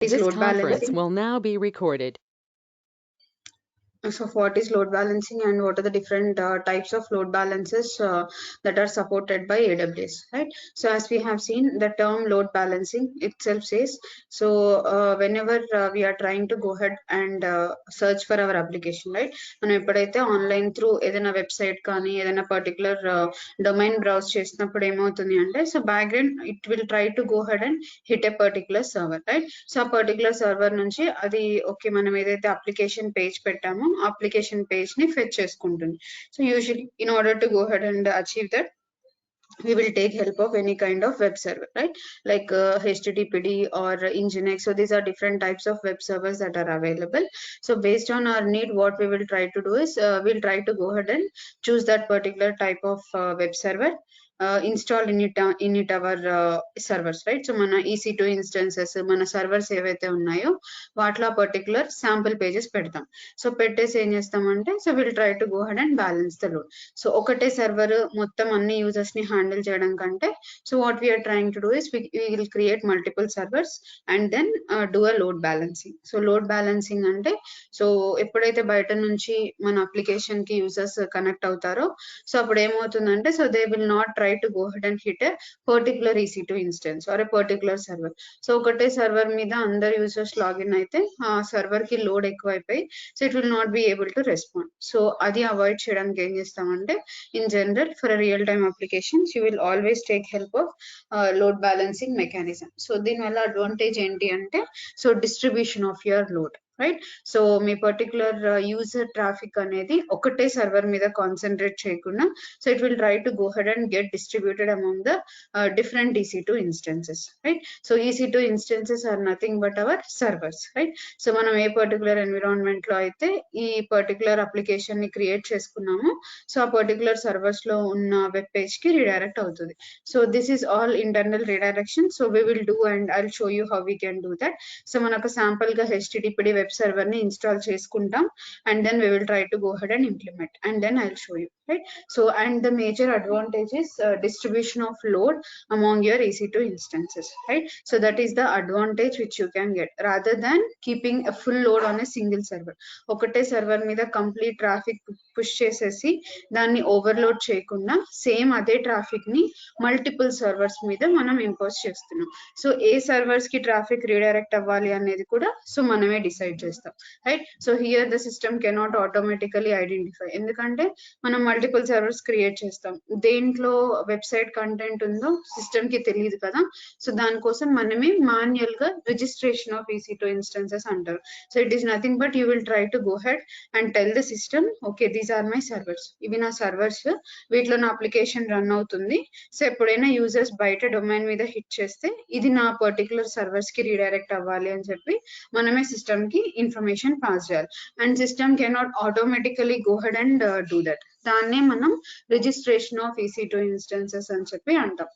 is This load conference balancing. will now be recorded. So what is load balancing and what are the different types of load balances that are supported by AWS, right? So as we have seen, the term load balancing itself says, so whenever we are trying to go ahead and search for our application, right? మనం ఎప్పుడైతే online through ఏదైనా website కానీ ఏదైనా particular domain browse చేసినప్పుడు ఏమవుతుంది అంటే, so background it will try to go ahead and hit a particular server, right? So ఆ particular server నుంచి అది ఓకే మనం ఏదైతే అప్లికేషన్ పేజ్ పెట్టామో అప్లికేషన్ పేజ్ ని ఫెచ్ చేసుకుంటుంది. So usually in order to go ahead and achieve that, we will take help of any kind of web server, right? Like httpd or nginx. So these are different types of web servers that are available. So based on our need, what we will try to do is we'll try to go ahead and choose that particular type of web server, install in it our servers, right? So mana EC2 instances, mana servers ఏవైతే ఉన్నాయో వాటిలో particular sample pages పెడతాం. So పెట్టేసి ఏం చేస్తామంటే, so will try to go ahead and balance the load. So ఒకటే server మొత్తం అన్ని యూజర్స్ ని హ్యాండిల్ చేయడం కంటే, so what we're trying to do is we will create multiple servers and then do a load balancing. So load balancing అంటే, so ఎప్పుడైతే బయట నుంచి మన అప్లికేషన్ కి యూజర్స్ కనెక్ట్ అవుతారో, సో అప్పుడు ఏమవుతుందంటే, so they will not try to go ahead and hit a particular EC2 instance or a particular server. So ఒకటే సర్వర్ మీద అందరు యూజర్స్ లాగిన్ అయితే ఆ సర్వర్ కి లోడ్ ఎక్కువైపోయి, so it will not be able to respond. So అది avoid చేయడానికి ఏం చేస్తామంటే, in general for real time applications you will always take help of load balancing mechanism. So దీనివల్ల అడ్వాంటేజ్ ఏంటి అంటే, so distribution of your load, right? So me particular user traffic అనేది ఒకటే server మీద కాన్సన్ట్రేట్ చేయకుండా, so it will try to go ahead and get distributed among the different EC2 instances, right? So EC2 instances are nothing but our servers, right? So మనం ఏ particular environment లో అయితే ఈ particular application ని create చేసుకున్నామో, so ఆ particular servers లో ఉన్న web page కి రీడైరెక్ట్ అవుతుంది. So this is all internal redirection. So we will do and I'll show you how we can do that. So మనకు శాంపుల్ గా httpd వెబ్ సర్వర్ ని install చేసుకుంటాం and then we will try to go ahead and implement and then I'll show you, right? So and the major advantage is distribution of load among your EC2 instances, right? So that is the advantage which you can get rather than keeping a full load on a single server. ఒకటే server మీద complete traffic push చేసేసి దాన్ని overload చేయకుండా same అదే traffic ని multiple servers మీద మనం impose చేస్తున్నాం. సో ఏ సర్వర్స్ కి ట్రాఫిక్ రీడైరెక్ట్ అవ్వాలి అనేది కూడా సో మనమే డిసైడ్ చేస్తాం, right? So here the system cannot automatically identify, ఎందుకంటే మనం మల్టిపుల్ సర్వర్స్ క్రియేట్ చేస్తాం, దేంట్లో వెబ్సైట్ కంటెంట్ ఉందో సిస్టమ్ కి తెలియదు కదా. సో దానికోసం మనమే మాన్యువల్ గా రిజిస్ట్రేషన్ ఆఫ్ EC2 ఇన్స్టెన్సెస్ అంటారు. So it is nothing but you will try to go ahead and tell the system, okay these are my servers, ఇవి నా సర్వర్స్, వీటిలో నా అప్లికేషన్ రన్ అవుతుంది. సో ఎప్పుడైనా యూజర్స్ బయట డొమైన్ మీద హిట్ చేస్తే ఇది నా పర్టికులర్ సర్వర్స్ కి రీడైరెక్ట్ అవ్వాలి అని చెప్పి మనమే సిస్టమ్ కి ఇన్ఫర్మేషన్ పాస్ చేయాలి. And system cannot automatically go ahead and do that. దాన్నే మనం రిజిస్ట్రేషన్ ఆఫ్ EC2 ఇన్స్టెన్సెస్ అని చెప్పి అంటాం.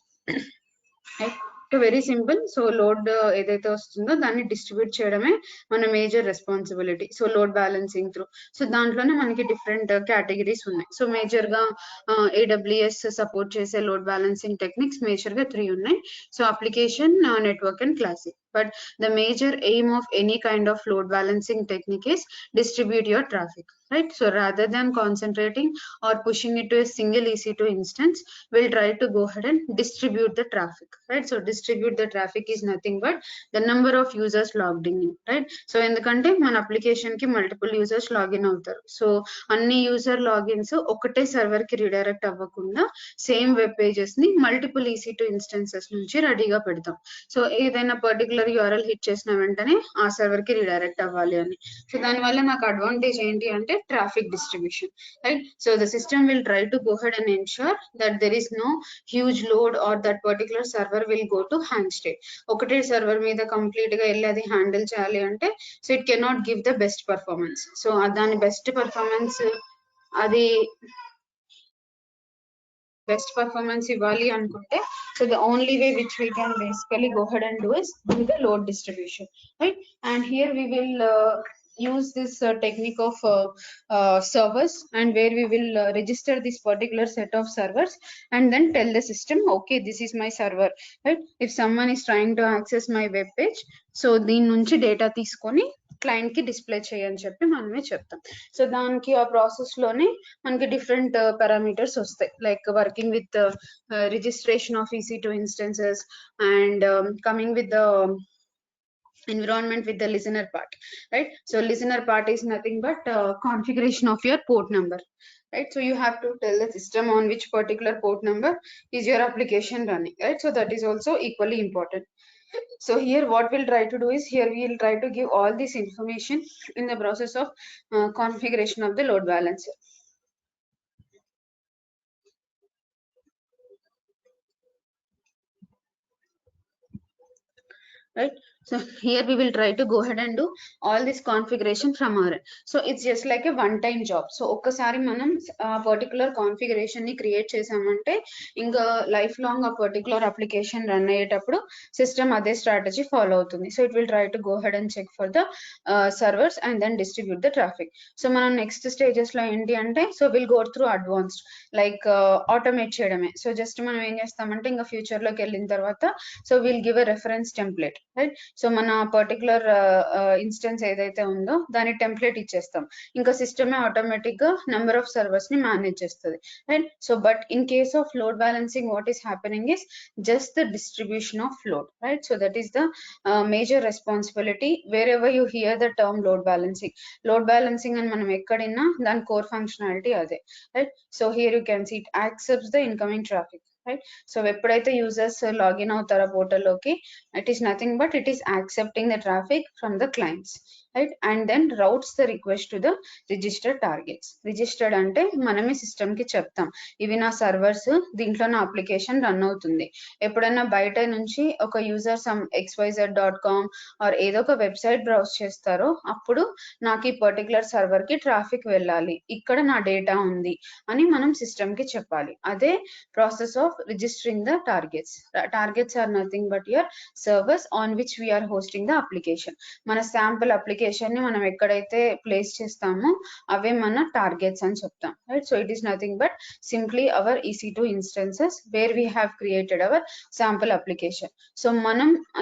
So very simple. So load ఏదైతే వస్తుందో దాన్ని డిస్ట్రిబ్యూట్ చేయడమే మన major responsibility. So load balancing through, so దాంట్లోనే మనకి డిఫరెంట్ కేటగిరీస్ ఉన్నాయి. సో మేజర్ గా AWS సపోర్ట్ చేసే లోడ్ బ్యాలెన్సింగ్ టెక్నిక్స్ మేజర్ గా 3 ఉన్నాయి. So application, network and classic. But the major aim of any kind of load balancing technique is distribute your traffic, right? So rather than concentrating or pushing it to a single EC2 instance, we'll try to go ahead and distribute the traffic, right? So distribute the traffic is nothing but the number of users logged in, right? So ఎందుకంటే మన application కి multiple users login అవుతారు. So అన్ని user logins ఒకటే server కి redirect అవ్వకుండా same web pages ని multiple EC2 instances నుంచి రెడీగా పెడతాం. సో ఏదైనా పర్టికులర్ URL హిట్ చేసిన వెంటనే ఆ సర్వర్ కి రీడైరెక్ట్ అవ్వాలి అని. సో దానివల్ల నాకు అడ్వాంటేజ్ ఏంటి అంటే traffic distribution, right? So the system will try to go ahead and ensure that there is no huge load or that particular server will go to hang state. ఒకటే server మీద complete గా వెళ్ళి అది handle చేయాలి అంటే, so it cannot give the best performance. So దాని best performance అది best performance ఇవ్వాలి అనుకుంటే, so the only way which we can basically go ahead and do is do the load distribution, right? And here we will use this technique of servers, and where we will register this particular set of servers and then tell the system, okay, this is my server, right? If someone is trying to access my web page, so దీని నుంచి data తీసుకొని client కి display చేయని చెప్పి మనమే చెప్తాం. So దానికి ఆ ప్రాసెస్ లోనే మనకి డిఫరెంట్ పారామీటర్స్ వస్తాయి, like working with registration of EC2 instances and coming with the environment with the listener part, right? So listener part is nothing but configuration of your port number, right? So you have to tell the system on which particular port number is your application running, right? So that is also equally important. So here what we'll try to do is, here we will try to give all this information in the process of configuration of the load balancer. Right, so here we will try to go ahead and do all this configuration from our end. So it's just like a one time job. So ఒక్కసారి మనం particular configuration ని create చేసామంటే ఇంకా life long ఆ particular application run అయ్యేటప్పుడు system అదే strategy follow అవుతుంది. So it will try to go ahead and check for the servers and then distribute the traffic. So మనం నెక్స్ట్ స్టేజెస్ లో ఏంటి అంటే, so will go through advanced, like automate చేయడమే. So just మనం ఏం చేస్తామంటే ఇంకా ఫ్యూచర్ లోకి వెళ్ళిన తర్వాత, so will give a reference template, right? So మన పర్టికులర్ ఇన్స్టెన్స్ ఏదైతే ఉందో దాని టెంప్లెట్ ఇచ్చేస్తాం, ఇంకా సిస్టమే ఆటోమేటిక్ గా నెంబర్ ఆఫ్ సర్వర్స్ ని మేనేజ్ చేస్తుంది, right? So but in case of load balancing what is happening is just the distribution of load, right? So that is the major responsibility wherever you hear the term load balancing. Load balancing and manam ekkadina dan core functionality ade, right? So here you can see it accepts the incoming traffic, right? So ఎప్పుడైతే users login అవుతారో portal లోకి, it is nothing but it is accepting the traffic from the clients, right? And then routes the request to the registered targets. Registered అంటే మనమే system కి చెప్తాం, ఇవి నా servers, దీంట్లో నా అప్లికేషన్ రన్ అవుతుంది. ఎప్పుడైనా బయట నుంచి ఒక యూజర్ సమ్ xyz.com ఆర్ ఏదో ఒక వెబ్సైట్ బ్రౌజ్ చేస్తారో అప్పుడు నాకు ఈ పర్టికులర్ సర్వర్ కి ట్రాఫిక్ వెళ్ళాలి, ఇక్కడ నా డేటా ఉంది అని మనం సిస్టమ్ కి చెప్పాలి. అదే process of registering the targets. Targets are nothing but your servers on which we're hosting the application. మన శాంపుల్ అప్లికేషన్ ని మనం ఎక్కడైతే ప్లేస్ చేస్తామో అవే మన టార్గెట్స్ అని చెప్తాం, right? So it is nothing but simply our EC2 instances where we have created our sample application. So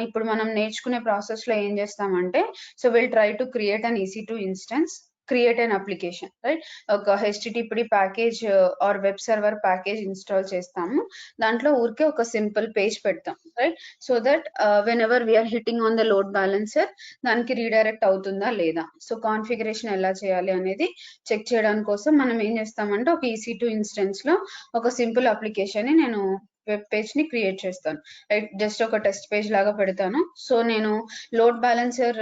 ఇప్పుడు మనం నేర్చుకునే ప్రాసెస్ లో ఏం చేస్తామంటే, so will try to create an EC2 instance, create an application, right? ఒక HTTP package or web server package install చేస్తాము, దాంట్లో ఊరికే ఒక సింపుల్ పేజ్ పెడతాం, right? So that whenever we're hitting on the load balancer దానికి redirect అవుతుందా లేదా. So configuration ఎలా చేయాలి అనేది చెక్ చేయడానికి కోసం మనం ఏం చేస్తామంటే, ఒక EC2 ఇన్స్టెన్స్ లో ఒక సింపుల్ అప్లికేషన్ ని నేను వెబ్ పేజ్ ని క్రియేట్ చేస్తాను, రైట్? జస్ట్ ఒక టెస్ట్ పేజ్ లాగా పెడతాను. సో నేను లోడ్ బ్యాలెన్సర్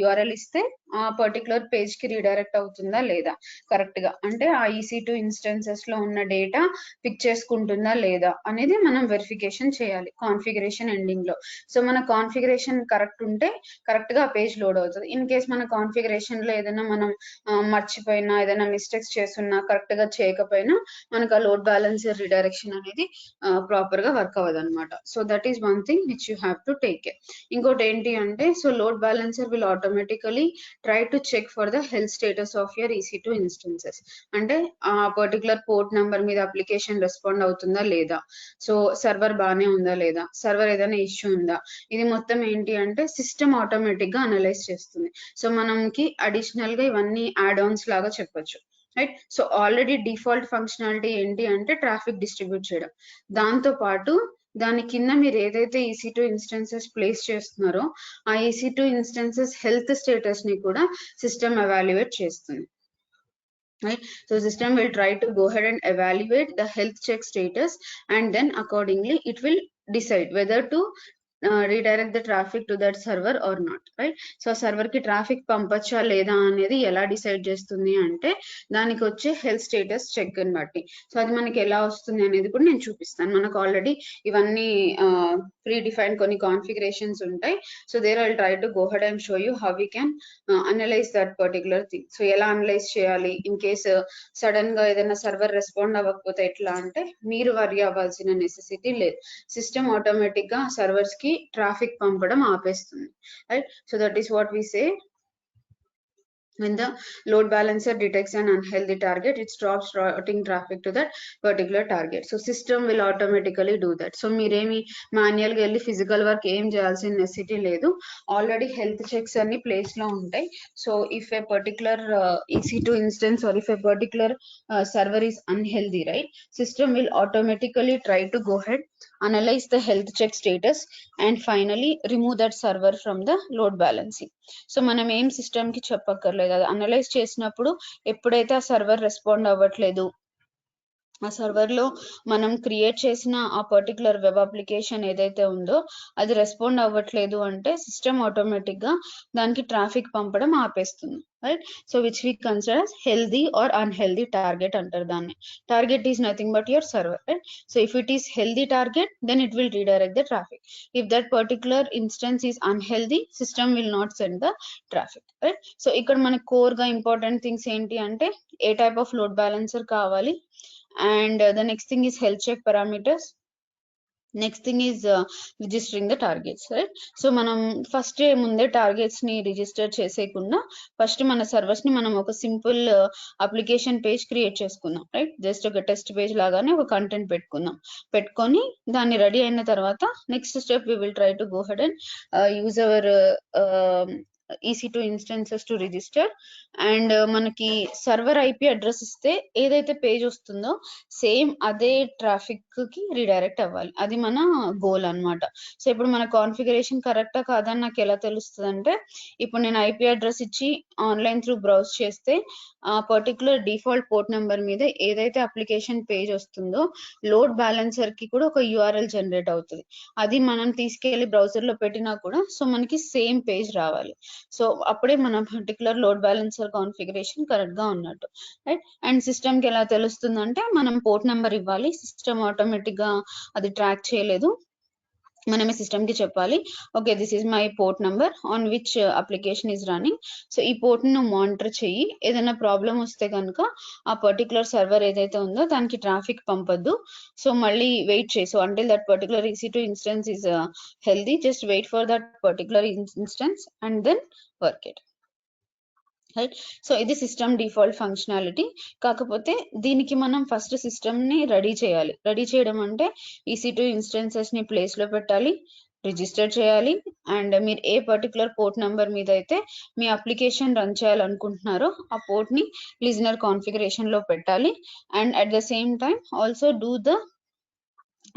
URL ఇస్తే ఆ పర్టికులర్ పేజ్ కి రీడైరెక్ట్ అవుతుందా లేదా కరెక్ట్ గా, అంటే ఆ EC2 ఇన్స్టెన్సెస్ లో ఉన్న డేటా పిక్ చేసుకుంటుందా లేదా అనేది మనం వెరిఫికేషన్ చేయాలి కాన్ఫిగరేషన్ ఎండింగ్ లో. సో మన కాన్ఫిగరేషన్ కరెక్ట్ ఉంటే కరెక్ట్ గా ఆ పేజ్ లోడ్ అవుతుంది. ఇన్ కేస్ మన కాన్ఫిగరేషన్ లో ఏదైనా మనం మర్చిపోయినా, ఏదైనా మిస్టేక్స్ చేస్తున్నా, కరెక్ట్ గా చేయకపోయినా మనకు ఆ లోడ్ బ్యాలెన్సర్ రిడైరెక్షన్ అనేది ప్రాపర్ గా వర్క్ అవ్వదు అనమాట. So that is one thing which you have to take care. ఇంకోటి ఏంటి అంటే, so load balancer will automatically try to check for the health status of your EC2 instances. అంటే ఆ particular port number మీద application respond అవుతుందా లేదా, so server బానే ఉందా లేదా, సర్వర్ ఏదైనా ఇష్యూ ఉందా, ఇది మొత్తం ఏంటి అంటే సిస్టమ్ ఆటోమేటిక్ గా అనలైజ్ చేస్తుంది. సో మనకి అడిషనల్ గా ఇవన్నీ యాడ్ ఆన్స్ లాగా చెప్పొచ్చు, right? So already default functionality ఏంటి అంటే ట్రాఫిక్ డిస్ట్రిబ్యూట్ చేయడం. దాంతో పాటు దాని కింద మీరు ఏదైతే EC2 ఇన్స్టెన్సెస్ ప్లేస్ చేస్తున్నారో ఆ EC2 ఇన్స్టెన్సెస్ హెల్త్ స్టేటస్ ని కూడా సిస్టమ్ ఎవాల్యుయేట్ చేస్తుంది, right? So system will try to go ahead and evaluate the health check status, and then accordingly it will decide whether to redirect the traffic to that server or not, right? So server కి traffic పంపచ్చా లేదా అనేది ఎలా decide చేస్తుంది అంటే దానికి వచ్చే health status check ని బట్టి. సో అది మనకి ఎలా వస్తుంది అనేది కూడా నేను చూపిస్తాను. మనకు ఆల్రెడీ ఇవన్నీ ప్రీ డిఫైన్డ్ కొన్ని కాన్ఫిగరేషన్స్ ఉంటాయి. So there I will try to go ahead and show you how we can analyse that particular thing. So ఎలా అనలైజ్ చేయాలి, ఇన్ కేస్ సడన్ గా ఏదైనా సర్వర్ రెస్పాండ్ అవ్వకపోతే ఎట్లా అంటే మీరు వర్రీ అవ్వాల్సిన నెసెసిటీ లేదు, సిస్టమ్ ఆటోమేటిక్ గా సర్వర్స్ కి ట్రాఫిక్ పంపడం ఆపేస్తుంది, right? So that is what we say when the load balancer detects an unhealthy target, it stops routing traffic to that particular target. So system will automatically do that. So మీరేమి manual గా వెళ్ళి physical work ఏం చేయాల్సిన నెసిటీ లేదు. Already health checks అన్ని place లో ఉంటాయి. So if A particular EC2 instance or if a particular server is unhealthy, right, system will automatically try to go ahead, analyze the health check status, and finally remove that server from the load balancing. So మనం ఏం system కి చెప్పక్కర్లేదు, అది analyse చేసినప్పుడు ఎప్పుడైతే ఆ server respond అవ్వట్లేదు, ఆ సర్వర్ లో మనం క్రియేట్ చేసిన ఆ పర్టికులర్ వెబ్ అప్లికేషన్ ఏదైతే ఉందో అది రెస్పాండ్ అవ్వట్లేదు అంటే సిస్టమ్ ఆటోమేటిక్ గా దానికి ట్రాఫిక్ పంపడం ఆపేస్తుంది, right. So which we consider healthy or unhealthy target అంటారు దాన్ని. Target is nothing but your server, right. So if it is healthy target then it will redirect the traffic. If that particular instance is unhealthy, system will not send the traffic, right. So ఇక్కడ మనకి core గా important things ఏంటి అంటే ఏ type of load balancer కావాలి, and the next thing is health check parameters. Next thing is registering the targets, right. So మనం first ముందే targets ని రిజిస్టర్ చేసేయకుండా ఫస్ట్ మన సర్వర్స్ ని మనం ఒక సింపుల్ అప్లికేషన్ పేజ్ క్రియేట్ చేసుకుందాం, రైట్. జస్ట్ ఒక టెస్ట్ పేజ్ లాగానే ఒక కంటెంట్ పెట్టుకొని దాన్ని రెడీ అయిన తర్వాత next step we will try to go ahead and use our EC2 instances to register, and మనకి సర్వర్ IP అడ్రస్ ఇస్తే ఏదైతే పేజ్ వస్తుందో సేమ్ అదే ట్రాఫిక్ కి రీడైరెక్ట్ అవ్వాలి, అది మన గోల్ అన్నమాట. సో ఇప్పుడు మన కాన్ఫిగరేషన్ కరెక్టా కాదని నాకు ఎలా తెలుస్తుంది అంటే, ఇప్పుడు నేను IP అడ్రస్ ఇచ్చి ఆన్లైన్ త్రూ బ్రౌజ్ చేస్తే ఆ పర్టికులర్ డిఫాల్ట్ పోర్ట్ నెంబర్ మీద ఏదైతే అప్లికేషన్ పేజ్ వస్తుందో లోడ్ బ్యాలెన్సర్ కి కూడా ఒక URL జనరేట్ అవుతుంది, అది మనం తీసుకెళ్లి బ్రౌజర్ లో పెట్టినా కూడా సో మనకి సేమ్ పేజ్ రావాలి. సో అప్పుడే మన particular load balancer configuration correct గా ఉన్నట్టు, రైట్. అండ్ సిస్టమ్ కి ఎలా తెలుస్తుందంటే మనం పోర్ట్ నెంబర్ ఇవ్వాలి, సిస్టమ్ ఆటోమేటిక్ గా అది ట్రాక్ చేయలేదు, మనమే సిస్టమ్ కి చెప్పాలి okay this is my port number on which application is running. So ఈ పోర్ట్ ను మానిటర్ చెయ్యి, ఏదైనా ప్రాబ్లం వస్తే కనుక ఆ పర్టికులర్ సర్వర్ ఏదైతే ఉందో దానికి ట్రాఫిక్ పంపొద్దు, సో మళ్ళీ వెయిట్ చేయి, so until that particular EC2 instance is healthy, just wait for that particular instance and then work it, right. So ఇది సిస్టమ్ డిఫాల్ట్ ఫంక్షనాలిటీ. కాకపోతే దీనికి మనం ఫస్ట్ సిస్టమ్ ని రెడీ చేయాలి. రెడీ చేయడం అంటే EC2 ఇన్స్టెన్సెస్ ని ప్లేస్ లో పెట్టాలి, రిజిస్టర్ చేయాలి, అండ్ మీరు ఏ పర్టికులర్ పోర్ట్ నెంబర్ మీద అయితే మీ అప్లికేషన్ రన్ చేయాలనుకుంటున్నారో ఆ పోర్ట్ ని లిజనర్ కాన్ఫిగరేషన్ లో పెట్టాలి, and at the same time also do the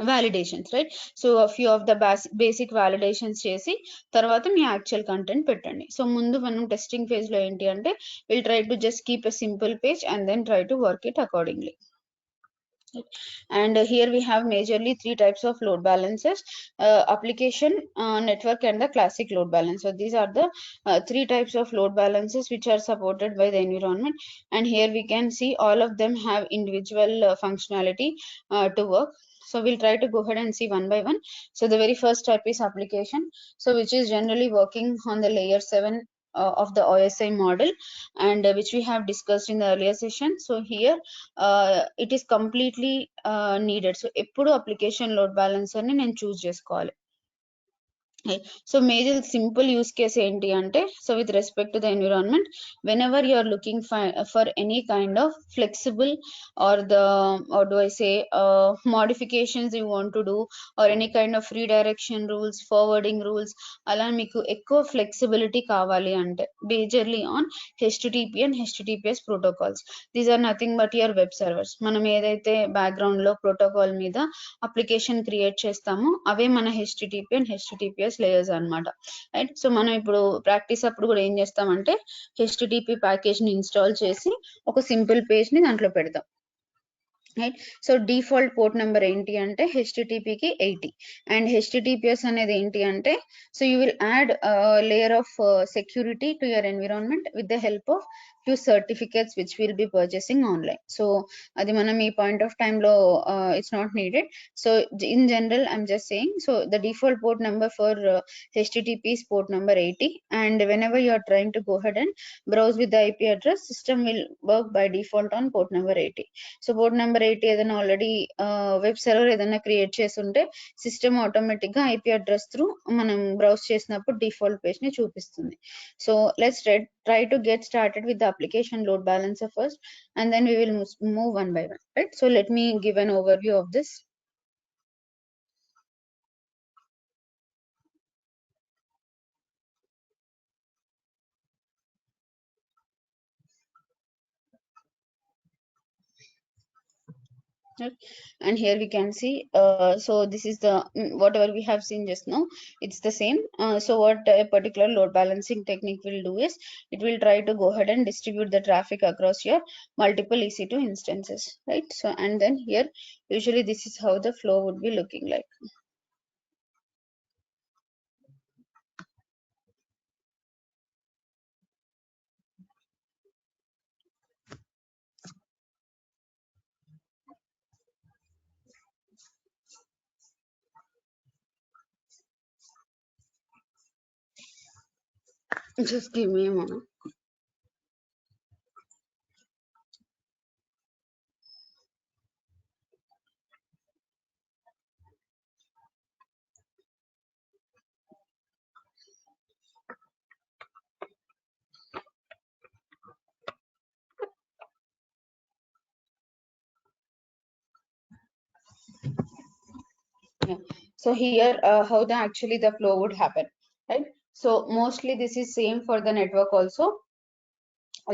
validations, right. So a few of the basic validations చేసి తర్వాత మీ యాక్చువల్ కంటెంట్ పెట్టండి. సో ముందు మనం టెస్టింగ్ ఫేజ్ లో ఏంటి అంటే will try to just keep a simple page and then try to work it accordingly. And here we have majorly three types of load balancers, application, network, and the classic load balancer. These are the three types of load balancers which are supported by the environment, and here we can see all of them have individual functionality to work. So we'll try to go ahead and see one by one. So the very first type is application, so which is generally working on the layer 7 of the OSI model, and which we have discussed in the earlier session. So here it is completely needed. So ఎప్పుడు application load balancer ని నేను choose చేసుకోవాలి. So major simple use case ఏంటి అంటే, so with respect to the environment, whenever you are looking for any kind of flexible or the or do I say modifications you want to do or any kind of redirection rules, forwarding rules, అలా మీకు ఎక్కువ flexibility కావాలి అంటే majorly on HTTP and HTTPS protocols. These are nothing but your web servers. మనం ఏదైతే background లో protocol మీద application create చేస్తామో అవే మన HTTP అండ్ HTTPS లేయర్స్ అన్నమాట, రైట్. సో మనం ఇప్పుడు ప్రాక్టీస్ అప్పుడు కూడా ఏం చేస్తామంటే HTTP ప్యాకేజ్ ని ఇన్స్టాల్ చేసి ఒక సింపుల్ పేజ్ ని దాంట్లో పెడతాం, right. So default port number ఏంటి అంటే HTTP కి 80, అండ్ HTTPS అనేది ఏంటి అంటే, so you will add layer of security to your environment with the help of few certificates which we'll be purchasing online. So అది మనం ఈ పాయింట్ ఆఫ్ టైమ్ లో it's not needed. So in general I'm just saying, so the default port number for HTTP is port number 80, and whenever you are trying to go ahead and browse with the IP address, system will work by default on port number 80. So port number 80 ఏదైనా already web server ఏదైనా create చేసి ఉంటే system automatic గా IP address through మనం browse చేసినప్పుడు default page ని చూపిస్తుంది. So let's try to get started with the application load balancer first, and then we will move one by one, right? So let me give an overview of this. And here we can see, so this is the whatever we have seen just now, it's the same. So what a particular load balancing technique will do is, it will try to go ahead and distribute the traffic across your multiple EC2 instances, right? So and then here usually this is how the flow would be looking like. Just give me a moment. Yeah. So here, how the actually the flow would happen, right? So mostly this is same for the network also,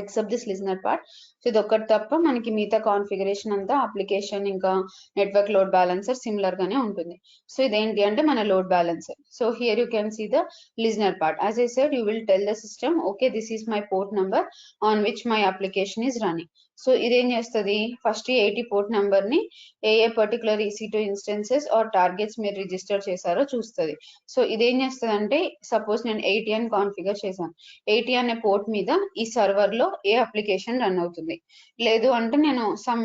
except this listener part. So ఇది ఒక్కటి తప్ప మనకి మిగతా configuration అంతా application ఇంకా network load balancer similar గానే ఉంటుంది. So ఇదేంటి అంటే మన load balancer. So here you can see the listener part. As I said, you will tell the system, okay, this is my port number on which my application is running. So ఇదేం చేస్తుంది, first 80 port number ని ఏ particular EC2 instances or targets మీరు register చేశారో చూస్తుంది. So ఇదేం చేస్తుంది అంటే, సపోజ్ నేను 80 అని కాన్ఫిగర్ చేశాను, 80 అనే పోర్ట్ మీద ఈ సర్వర్ లో ఏ అప్లికేషన్ రన్ అవుతుంది, లేదు అంటే నేను some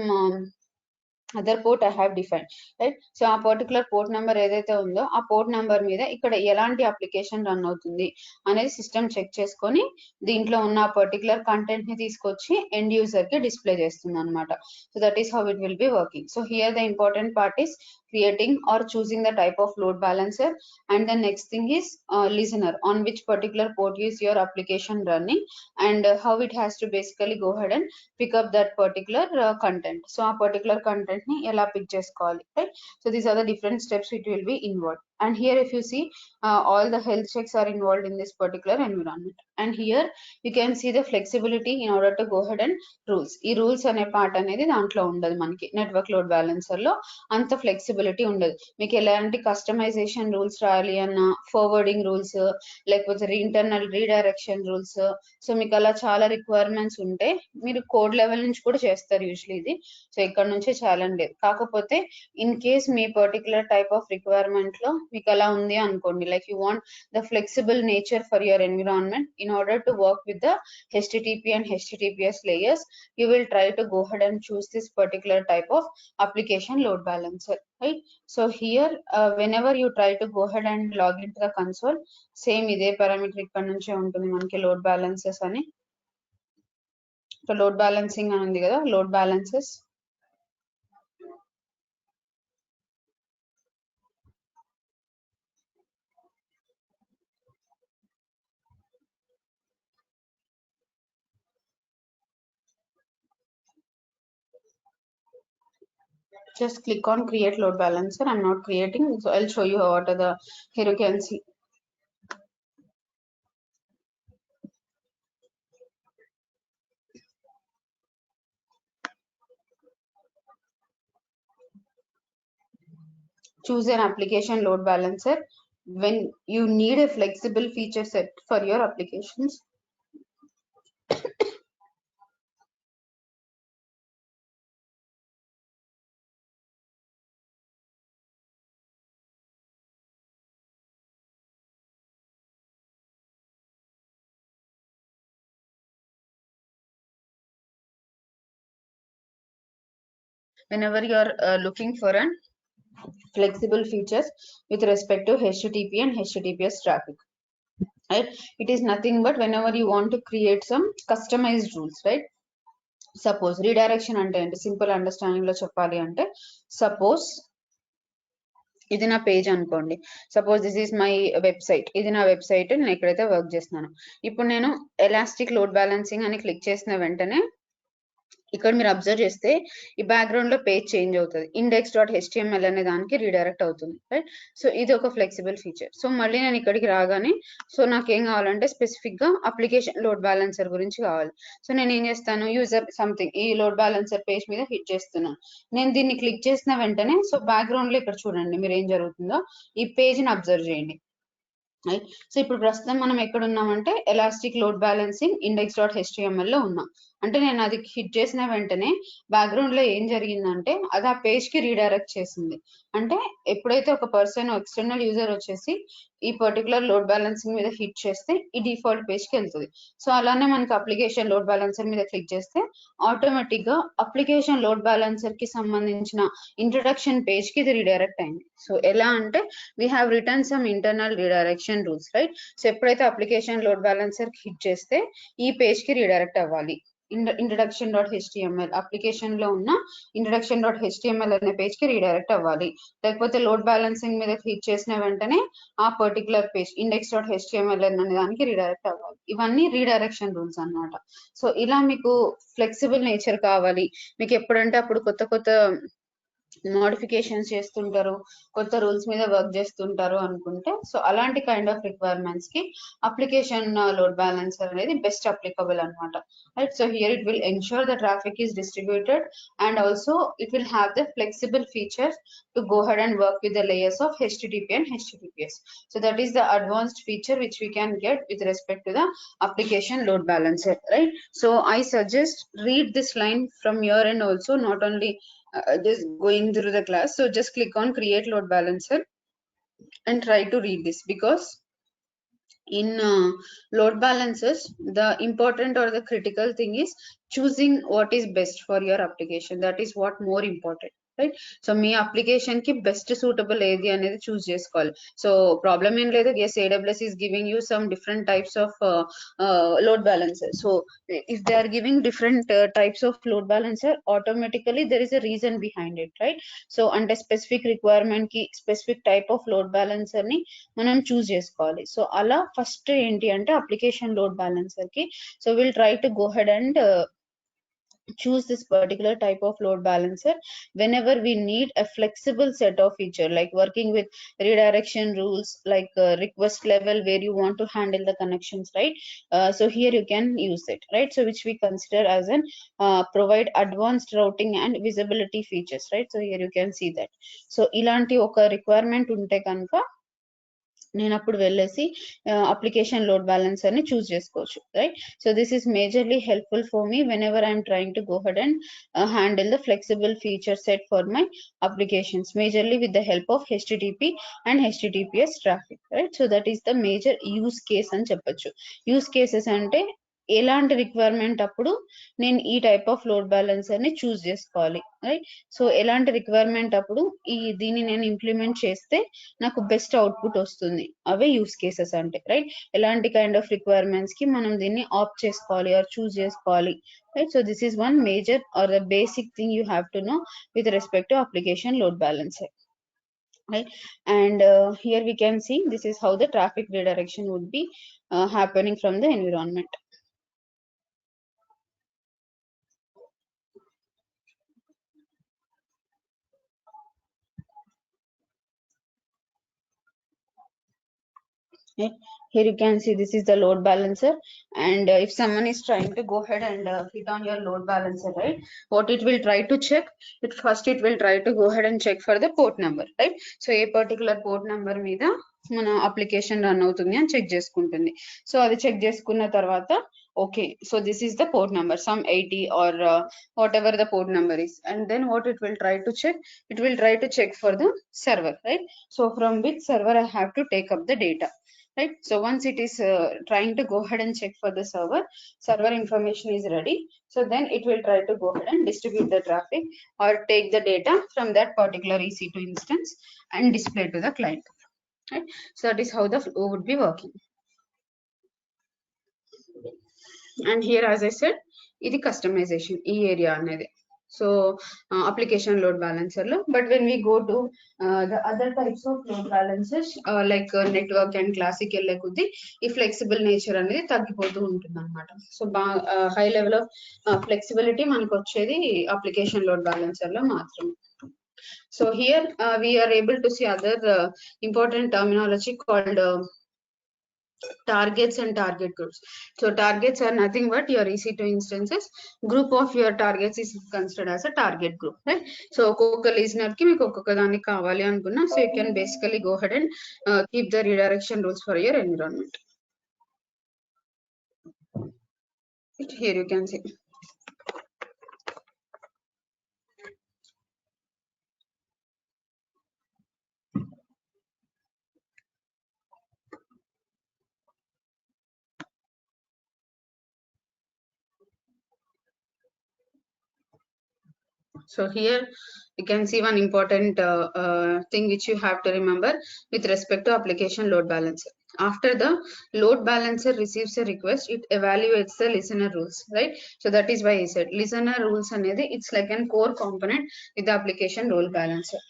other port I have define, right? So ఆ పర్టికులర్ పోర్ట్ నెంబర్ ఏదైతే ఉందో ఆ పోర్ట్ నెంబర్ మీద ఇక్కడ ఎలాంటి అప్లికేషన్ రన్ అవుతుంది అనేది సిస్టమ్ చెక్ చేసుకొని దీంట్లో ఉన్న పర్టికులర్ కంటెంట్ ని తీసుకొచ్చి ఎండ్ యూజర్ కి డిస్ప్లే చేస్తుంది అనమాట. So that is how it will be working. So here the important part is creating or choosing the type of load balancer, and the next thing is listener, on which particular port is your application running, and how it has to basically go ahead and pick up that particular content. So a particular content ni ela pick chesukovali, right? So these are the different steps it will be involved. And here if you see, all the health checks are involved in this particular environment. And here you can see the flexibility in order to go ahead and rules. ఈ rules అనే part అనేది దాంట్లో ఉండదు మనకి network load balancer లో, అంత flexibility ఉండదు. మీకు ఎలాంటి కస్టమైజేషన్ రూల్స్ రాయాలి అన్న, ఫార్వర్డింగ్ రూల్స్, లేకపోతే ఇంటర్నల్ రీడైరెక్షన్ రూల్స్, సో మీకు అలా చాలా రిక్వైర్మెంట్స్ ఉంటే మీరు కోడ్ లెవెల్ నుంచి కూడా చేస్తారు యూజువల్లీ ఇది. సో ఇక్కడ నుంచే ఛాలెంజ్ లేదు. కాకపోతే in case me particular type of requirement లో మీకు అలా ఉంది అనుకోండి, like you want the flexible nature for your environment in order to work with the HTTP and HTTPS layers, you will try to go ahead and choose this particular type of application load balancer, right? So here, whenever you try to go ahead and log into the console, same ఇదే parameter ఇక్కడ నుంచే ఉంటుంది మనకి load balances అని. So load balancing అని ఉంది కదా, load balances. Just click on create load balancer. I'm not creating, so I'll show you what are the, here you can see. Choose an application load balancer when you need a flexible feature set for your applications. Whenever you are looking for an flexible features with respect to HTTP and HTTPS traffic, right? It is nothing but whenever you want to create some customized rules, right? Suppose redirection అంటే ఏంటి, simple understanding లో చెప్పాలి అంటే, suppose ఇది నా page అనుకోండి. Suppose this is my website. ఇది నా వెబ్సైట్. నేను ఎక్కడైతే వర్క్ చేస్తున్నాను. ఇప్పుడు నేను ఎలాస్టిక్ లోడ్ బ్యాలెన్సింగ్ అని క్లిక్ చేసిన వెంటనే ఇక్కడ మీరు అబ్జర్వ్ చేస్తే ఈ బ్యాక్గ్రౌండ్ లో పేజ్ చేంజ్ అవుతుంది. index.html అనే దానికి రీడైరెక్ట్ అవుతుంది, రైట్? సో ఇది ఒక ఫ్లెక్సిబుల్ ఫీచర్. సో మళ్ళీ నేను ఇక్కడికి రాగానే సో నాకు ఏం కావాలంటే స్పెసిఫిక్ గా అప్లికేషన్ లోడ్ బ్యాలెన్సర్ గురించి కావాలి. సో నేను ఏం చేస్తాను, యూజర్ సంథింగ్ ఈ లోడ్ బ్యాలెన్సర్ పేజ్ మీద హిట్ చేస్తున్నాను. నేను దీన్ని క్లిక్ చేసిన వెంటనే సో బ్యాక్గ్రౌండ్ లో ఇక్కడ చూడండి మీరు ఏం జరుగుతుందో, ఈ పేజ్ ని అబ్జర్వ్ చేయండి, రైట్? సో ఇప్పుడు ప్రస్తుతం మనం ఎక్కడ ఉన్నామంటే ఎలాస్టిక్ లోడ్ బ్యాలెన్సింగ్ index.html లో ఉన్నాం. అంటే నేను అది హిట్ చేసిన వెంటనే బ్యాక్గ్రౌండ్ లో ఏం జరిగిందంటే అది ఆ పేజ్ కి రీడైరెక్ట్ చేసింది. అంటే ఎప్పుడైతే ఒక పర్సన్ ఎక్స్టర్నల్ యూజర్ వచ్చేసి ఈ పర్టికులర్ లోడ్ బ్యాలెన్సింగ్ మీద హిట్ చేస్తే ఈ డిఫాల్ట్ పేజ్ కి వెళ్తుంది. సో అలానే మనకి అప్లికేషన్ లోడ్ బ్యాలెన్సర్ మీద క్లిక్ చేస్తే ఆటోమేటిక్ గా అప్లికేషన్ లోడ్ బ్యాలెన్సర్ కి సంబంధించిన ఇంట్రొడక్షన్ పేజ్ కి ఇది రీడైరెక్ట్ అయింది. సో ఎలా అంటే we have written some internal redirection rules, right? So ఎప్పుడైతే అప్లికేషన్ లోడ్ బ్యాలెన్సర్ హిట్ చేస్తే ఈ పేజ్ కి రీడైరెక్ట్ అవ్వాలి. introduction.html అప్లికేషన్ లో ఉన్న introduction.html అనే పేజ్ కి రీడైరెక్ట్ అవ్వాలి. లేకపోతే లోడ్ బ్యాలెన్సింగ్ మీద హిట్ చేసిన వెంటనే ఆ పర్టికులర్ పేజ్ index.html అనే దానికి రీడైరెక్ట్ అవ్వాలి. ఇవన్నీ రీడైరెక్షన్ రూల్స్ అన్నమాట. సో ఇలా మీకు ఫ్లెక్సిబుల్ నేచర్ కావాలి, మీకు ఎప్పుడంటే అప్పుడు కొత్త కొత్త మోడిఫికేషన్స్ చేస్తుంటారు, కొత్త రూల్స్ మీద వర్క్ చేస్తుంటారు అనుకుంటే సో అలాంటి కైండ్ ఆఫ్ రిక్వైర్మెంట్స్ కి అప్లికేషన్ లోడ్ బ్యాలెన్సర్ అనేది బెస్ట్ అప్లికబుల్ అనమాట, right? So here it will ensure the traffic is distributed and also it will have the flexible features to go ahead and work with the layers of HTTP and HTTPS. So that is the advanced feature which we can get with respect to the application load balancer, right? So I suggest read this line from your end also, not only just going through the class. So just click on create load balancer and try to read this, because in load balancers the important or the critical thing is choosing what is best for your application. That is what more important, right? So మీ application కి best suitable ఏది అనేది choose చేసుకోవాలి. So problem ఏం లేదు, as AWS is giving you some different types of load balancer. So if they are giving different types of load balancer, automatically there is a reason behind it, right? So అంటే specific requirement కి specific type of load balancer ని మనం చూస్ చేసుకోవాలి. So అలా first ఏంటి అంటే application load balancer కి so will try to go ahead and choose this particular type of load balancer whenever we need a flexible set of feature, like working with redirection rules, like request level where you want to handle the connections, right? So here you can use it, right? So which we consider as an provide advanced routing and visibility features, right? So here you can see that. So ilanti oka requirement unte kanka నేను అప్పుడు వెళ్ళేసి application load balancer ని చూస్ చేసుకోవచ్చు, right? So this is majorly helpful for me when ever I'm trying to go ahead and handle the flexible feature set for my applications, majorly with the help of HTTP and HTTPS traffic, right? So that is the major use case అని చెప్పొచ్చు. Use cases అంటే ఎలాంటి requirement అప్పుడు నేను ఈ type of load balancer ని చూస్ చేసుకోవాలి, right? So ఎలాంటి రిక్వైర్మెంట్ అప్పుడు దీన్ని నేను ఇంప్లిమెంట్ చేస్తే నాకు బెస్ట్ అవుట్పుట్ వస్తుంది, అవే యూస్ కేసెస్ అంటే, రైట్? ఎలాంటి కైండ్ ఆఫ్ రిక్వైర్మెంట్స్ కి మనం దీన్ని ఆప్ట్ చేసుకోవాలి ఆర్ చూస్ చేసుకోవాలి, right? So this is one major or the basic thing you have to know with respect to application load balancer, right? And here we can see this is how the traffic redirection would be happening from the environment. Right? Here you can see this is the load balancer, and if someone is trying to go ahead and hit on your load balancer, right, what it will try to check, it will try to go ahead and check for the port number, right? So a particular port number మీద మన application run అవుతుంది అని check చేసుకుంటుంది. So అది check చేసుకున్న తర్వాత okay, so this is the port number, some 80 or whatever the port number is, and then what it will try to check, it will try to check for the server, right? So from which server I have to take up the data, right? So once it is trying to go ahead and check for the server information is ready, so then it will try to go ahead and distribute the traffic or take the data from that particular EC2 instance and display to the client, right? So that is how the flow would be working. And here as I said, ఇది customization ఈ area అనేది. So application load balancer lo. But when we go to the other types of load balancers like network and classical lekudi, ఈ flexible nature అనేది తగ్గిపోతూ ఉంటుంది అనమాట. So high level of flexibility మనకు వచ్చేది అప్లికేషన్ లోడ్ బ్యాలెన్సర్ లో మాత్రమే. So here we are able to see other important terminology called targets and target groups. So targets are nothing but your EC2 instances. Group of your targets is considered as a target group, right? So ఒక్కొక్క listener కి మీకు ఒక్కొక్క దానికి కావాలి అనుకున్నా, so you can basically go ahead and keep the redirection rules for your environment. Here you can see. So here you can see one important thing which you have to remember with respect to application load balancer. After the load balancer receives a request, it evaluates the listener rules, right? So that is why I said listener rules anedi, it's like a core component with the application load balancer.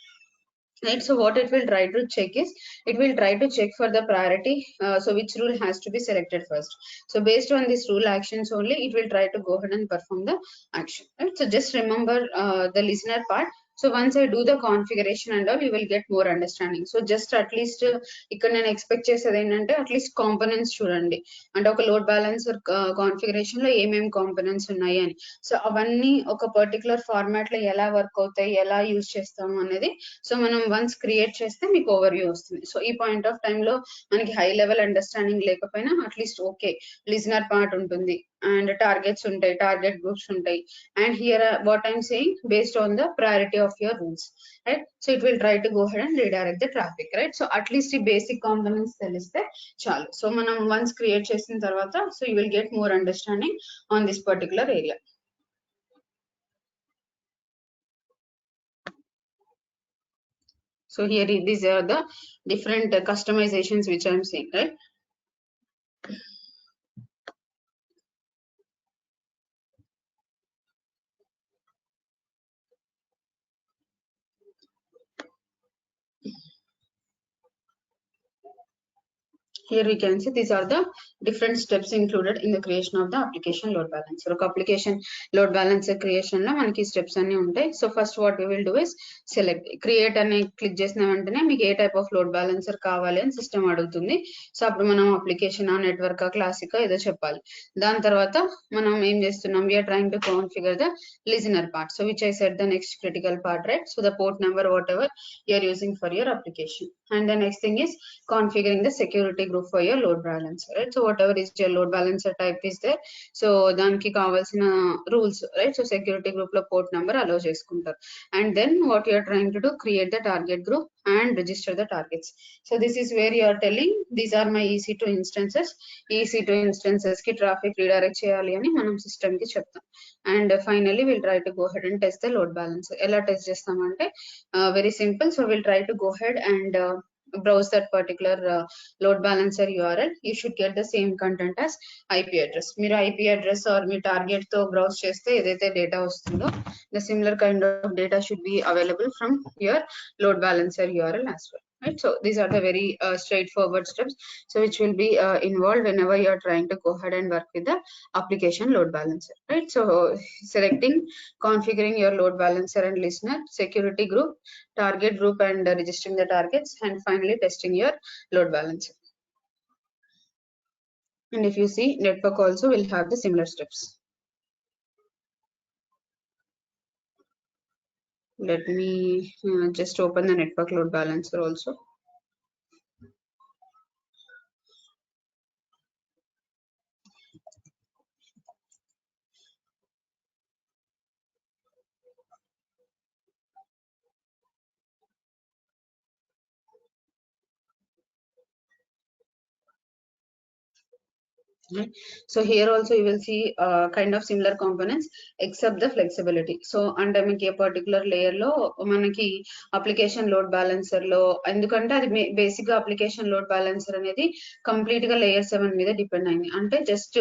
Right, so what it will try to check is, it will try to check for the priority, so which rule has to be selected first. So based on this rule actions only, it will try to go ahead and perform the action, right? So just remember the listener part. So once I do the configuration and all, you will get more understanding. So just at least ఇక్కడ నేను expect చేసేది ఏంటంటే at least components చూడండి, అంటే ఒక load balancer configuration లో ఏమేమి components ఉన్నాయి అని. సో అవన్నీ ఒక పర్టికులర్ ఫార్మాట్ లో ఎలా వర్క్ అవుతాయి, ఎలా యూజ్ చేస్తాము అనేది సో మనం వన్స్ క్రియేట్ చేస్తే మీకు ఓవర్ వ్యూ వస్తుంది. సో ఈ పాయింట్ ఆఫ్ టైమ్ లో మనకి హై లెవెల్ అండర్స్టాండింగ్ లేకపోయినా అట్లీస్ట్ ఓకే లిజనర్ పార్ట్ ఉంటుంది and targets ఉంటాయి, target groups ఉంటాయి, and here what I'm saying based on the priority of your rules, right? So it will try to go ahead and redirect the traffic, right? So at least ఈ basic components తెలిస్తే చాలు. So మనం once create చేసిన తర్వాత so you will get more understanding on this particular area. So here these are the different customizations which I'm seeing, right? Here we can see these are the different steps included in the creation of the application load balancer. ఒక application load balancer creation లో మనకి steps అన్ని ఉంటాయి. So first what we will do is select create అని click చేసిన వెంటనే మీకు ఏ type of load balancer కావాలి అని సిస్టమ్ అడుగుతుంది. సో అప్పుడు మనం అప్లికేషన్ నెట్వర్క్ క్లాసిక్ ఏదో చెప్పాలి. దాని తర్వాత మనం ఏం చేస్తున్నాం, we are trying to configure the listener part. So which I said the next critical part, right? So the port number whatever you are using for your application. And the next thing is configuring the security group for your load balancer, right? So whatever is your load balancer type is there, so దానికి కావాల్సిన rules, right? So security group లో port number allow చేసుకుంటారు. And then what you are trying to do, create the target group and register the targets. So this is where you are telling these are my EC2 instances. EC2 instances కి traffic redirect చేయాలి అని మనం system కి చెప్తాం. And finally we'll try to go ahead and test the load balancer. ఎలా test చేస్తామంటే very simple. So we'll try to go ahead and browse that particular load balancer URL. You should get the same content as IP address. మీరు IP address or me target తో browse చేస్తే ఏదైతే data వస్తుందో the similar kind of data should be available from your load balancer URL as well. Right, so these are the very straightforward steps, so which will be involved whenever you are trying to go ahead and work with the application load balancer, right? So selecting, configuring your load balancer and listener, security group, target group and registering the targets, and finally testing your load balancer. And if you see, network also will have the similar steps. Let me just open the network load balancer also. Right. So here also you will see kind of similar components except the flexibility. So అంటే మీకు ఏ particular layer లో మనకి application load balancer లో, ఎందుకంటే అది basic గా application load balancer అనేది complete గా లేయర్ 7 మీద డిపెండ్ అయింది. అంటే just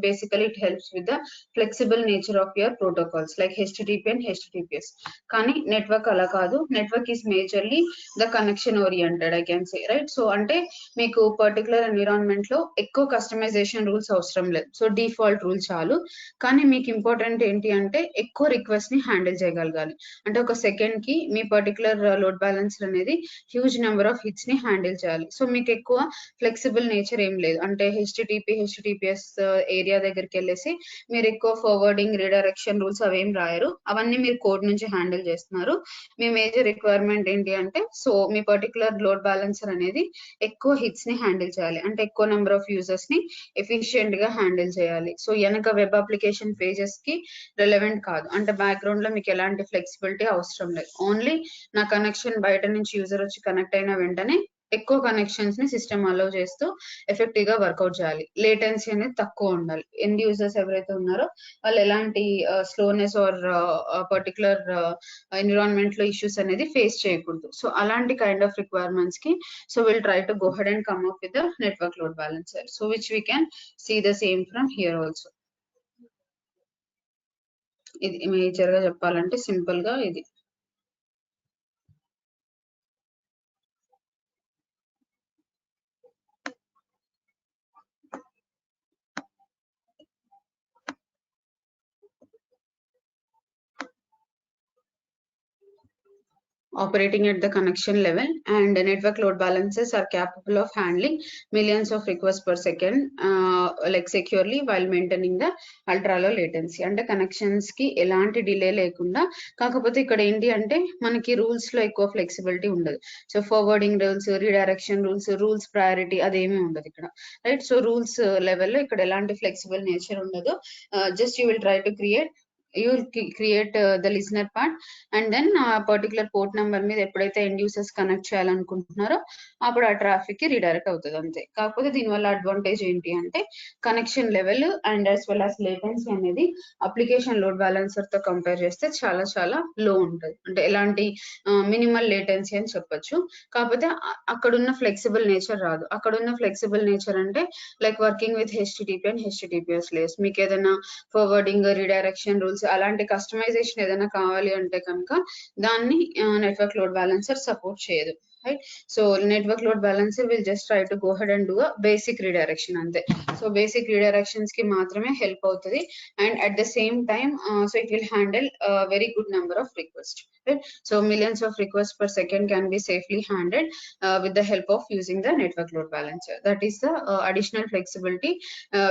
basically it helps with the flexible nature of your protocols like HTTP and HTTPS. కానీ నెట్వర్క్ అలా కాదు. Network is majorly the connection oriented, I can say, right. So అంటే మీకు పర్టికులర్ ఎన్విరాన్మెంట్ లో ఎక్కువ కస్టమైజేషన్ రూల్స్ అవసరం లేదు. So default rule చాలు. కానీ మీకు ఇంపార్టెంట్ ఏంటి అంటే ఎక్కువ రిక్వెస్ట్ ని హ్యాండిల్ చేయగలగాలి. అంటే ఒక సెకండ్ కి మీ పర్టికులర్ లోడ్ బ్యాలెన్సర్ అనేది హ్యూజ్ నెంబర్ ఆఫ్ హిట్స్ ని హ్యాండిల్ చేయాలి. సో మీకు ఎక్కువ ఫ్లెక్సిబుల్ నేచర్ ఏం లేదు. అంటే హెచ్టిటిపిఎస్ ఏరియా దగ్గరికి వెళ్ళేసి మీరు ఎక్కువ ఫార్వర్డింగ్ రీడైరెక్షన్ రూల్స్ అవేం రాయరు. అవన్నీ మీరు కోడ్ నుంచి హ్యాండిల్ చేస్తున్నారు. మీ మేజర్ రిక్వైర్మెంట్ ఏంటి అంటే సో మీ పర్టికులర్ లోడ్ బ్యాలెన్సర్ అనేది ఎక్కువ హిట్స్ ని హ్యాండిల్ చేయాలి. అంటే ఎక్కువ నెంబర్ ఆఫ్ యూజర్స్ ని ఎఫిషియెంట్ గా హ్యాండిల్ చేయాలి. సో వెనక వెబ్ అప్లికేషన్ పేజెస్ కి రెలవెంట్ కాదు. అంటే బ్యాక్గ్రౌండ్ లో మీకు ఎలాంటి ఫ్లెక్సిబిలిటీ అవసరం లేదు. ఓన్లీ నా కనెక్షన్ బయట నుంచి యూజర్ వచ్చి కనెక్ట్ అయిన వెంటనే ఎక్కువ కనెక్షన్స్ ని సిస్టమ్ అలౌ చేస్తూ ఎఫెక్టివ్ గా వర్కౌట్ చేయాలి. లేటెన్సీ అనేది తక్కువ ఉండాలి. ఎండ్ యూజర్స్ ఎవరైతే ఉన్నారో వాళ్ళు ఎలాంటి స్లోనెస్ ఆర్ పర్టికులర్ ఎన్విరాన్మెంట్ లో ఇష్యూస్ అనేది ఫేస్ చేయకూడదు. సో అలాంటి కైండ్ ఆఫ్ రిక్వైర్మెంట్స్ కి so we'll try to go ahead and come up with the network load balancer, so which we can see the same from here also. ఇది major గా చెప్పాలంటే simple గా ఇది operating at the connection level, and network load balancers are capable of handling millions of requests per second like securely while maintaining the ultra low latency. అంటే connections కి ఎలాంటి delay లేకుండా, కాకపోతే ఇక్కడ ఏంటి అంటే మనకి రూల్స్ లో ఎక్కువ ఫ్లెక్సిబిలిటీ ఉండదు. So forwarding rules, redirection rules priority అదేమీ ఉండదు ఇక్కడ, రైట్. సో రూల్స్ లెవెల్లో ఇక్కడ ఎలాంటి ఫ్లెక్సిబుల్ నేచర్ ఉండదు. Just you will try to create the listener part, and then particular port number మీద ఎప్పుడైతే ఎండ్ యూసర్స్ కనెక్ట్ చేయాలనుకుంటున్నారో అప్పుడు ఆ ట్రాఫిక్ కి రీడైరెక్ట్ అవుతుంది అంతే. కాకపోతే దీనివల్ల అడ్వాంటేజ్ ఏంటి అంటే connection level and as well as latency అనేది అప్లికేషన్ లోడ్ బ్యాలెన్సర్ తో కంపేర్ చేస్తే చాలా చాలా లో ఉంటుంది. అంటే ఎలాంటి మినిమల్ లేటెన్సీ అని చెప్పొచ్చు. కాకపోతే అక్కడున్న ఫ్లెక్సిబుల్ నేచర్ రాదు. అక్కడున్న ఫ్లెక్సిబుల్ నేచర్ అంటే like working with HTTP and HTTPS layers. మీకు ఏదైనా ఫార్వర్డింగ్, రీడైరెక్షన్ రూల్స్ అలాంటి కస్టమైజేషన్ ఏదైనా కావాలి అంటే కనుక దాన్ని నెట్వర్క్ లోడ్ బ్యాలెన్సర్ సపోర్ట్ చేయదు, right. So network load balancer will just try to go ahead and do a basic redirection అంతే. సో బేసిక్ రిడైరెక్షన్స్ కి మాత్రమే హెల్ప్ అవుతుంది, and at the same time so it will handle very good number of request, right. So millions of requests per second can be safely handled with the help of using the network load balancer. That is the additional flexibility